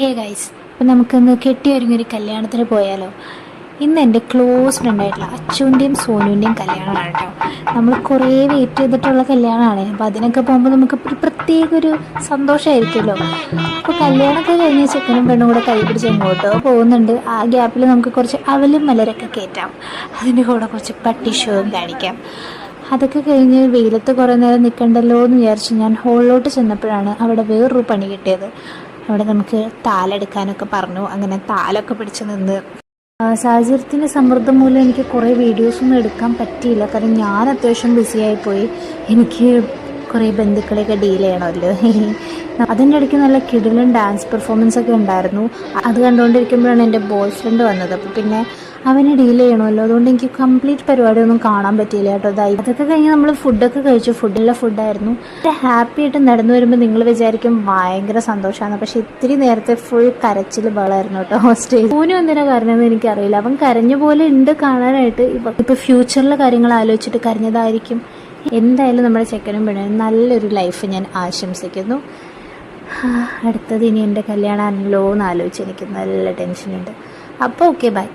Hey guys, അപ്പോൾ നമുക്കൊന്ന് കെട്ടിയൊരുങ്ങൊരു കല്യാണത്തിന് പോയാലോ? ഇന്ന് എൻ്റെ ക്ലോസ് ഫ്രണ്ടായിട്ടുള്ള അച്ചുവിൻ്റെയും സോനുവിൻ്റെയും കല്യാണമാണ് കേട്ടോ. നമ്മൾ കുറേ വെയിറ്റ് ചെയ്തിട്ടുള്ള കല്യാണമാണ്. അപ്പോൾ അതിനൊക്കെ പോകുമ്പോൾ നമുക്ക് ഒരു പ്രത്യേക ഒരു സന്തോഷമായിരിക്കുമല്ലോ. അപ്പോൾ കല്യാണമൊക്കെ കഴിഞ്ഞ് ചെക്കനും പെണ്ണും കൂടെ കൈ പിടിച്ച് എങ്ങോട്ടോ പോകുന്നുണ്ട്. ആ ഗ്യാപ്പിൽ നമുക്ക് കുറച്ച് അവലും മലരൊക്കെ കയറ്റാം. അതിൻ്റെ കൂടെ കുറച്ച് പട്ടി ഷോയും കാണിക്കാം. അതൊക്കെ കഴിഞ്ഞ് വെയിലത്ത് കുറേ നേരം നിൽക്കണ്ടല്ലോ എന്ന് വിചാരിച്ച് ഞാൻ ഹോളിലോട്ട് ചെന്നപ്പോഴാണ് അവിടെ വേറൊരു പണി കിട്ടിയത്. അവിടെ നമുക്ക് താലെടുക്കാനൊക്കെ പറഞ്ഞു. അങ്ങനെ താലൊക്കെ പിടിച്ച് നിന്ന് സാഹചര്യത്തിൻ്റെ സമ്മർദ്ദം മൂലം എനിക്ക് കുറേ വീഡിയോസൊന്നും എടുക്കാൻ പറ്റിയില്ല. കാരണം ഞാൻ അത്യാവശ്യം ബിസിയായിപ്പോയി. എനിക്ക് കുറേ ബന്ധുക്കളെയൊക്കെ ഡീൽ ചെയ്യണമല്ലോ. അതിൻ്റെ ഇടയ്ക്ക് നല്ല കിടിലൻ ഡാൻസ് പെർഫോമൻസ് ഒക്കെ ഉണ്ടായിരുന്നു. അത് കണ്ടുകൊണ്ടിരിക്കുമ്പോഴാണ് എൻ്റെ ബോയ് ഫ്രണ്ട് വന്നത്. അപ്പോൾ പിന്നെ അവനെ ഡീൽ ചെയ്യണമല്ലോ, അതുകൊണ്ട് എനിക്ക് കംപ്ലീറ്റ് പരിപാടിയൊന്നും കാണാൻ പറ്റിയില്ല കേട്ടോ. അതൊക്കെ കഴിഞ്ഞ് നമ്മൾ ഫുഡൊക്കെ കഴിച്ചു. ഫുഡായിരുന്നു. ഹാപ്പി ആയിട്ട് നടന്നു വരുമ്പോൾ നിങ്ങൾ വിചാരിക്കും ഭയങ്കര സന്തോഷമാണ്, പക്ഷെ ഇത്തിരി നേരത്തെ ഫുൾ കരച്ചിൽ ബഹളമായിരുന്നു കേട്ടോ. സ്റ്റേജ് മോനും എന്തിനാ കരഞ്ഞതെന്ന് എനിക്കറിയില്ല. അവൻ കരഞ്ഞ പോലെ ഉണ്ട് കാണാനായിട്ട്. ഇപ്പോൾ ഫ്യൂച്ചറിലെ കാര്യങ്ങൾ ആലോചിച്ചിട്ട് കരഞ്ഞതായിരിക്കും. എന്തായാലും നമ്മുടെ ചെക്കനും പെണ്ണും നല്ലൊരു ലൈഫ് ഞാൻ ആശംസിക്കുന്നു. അടുത്തത് ഇനി എൻ്റെ കല്യാണമാണല്ലോ എന്ന് ആലോചിച്ച് എനിക്ക് നല്ല ടെൻഷനുണ്ട്. അപ്പോൾ ഓക്കെ, ബൈ.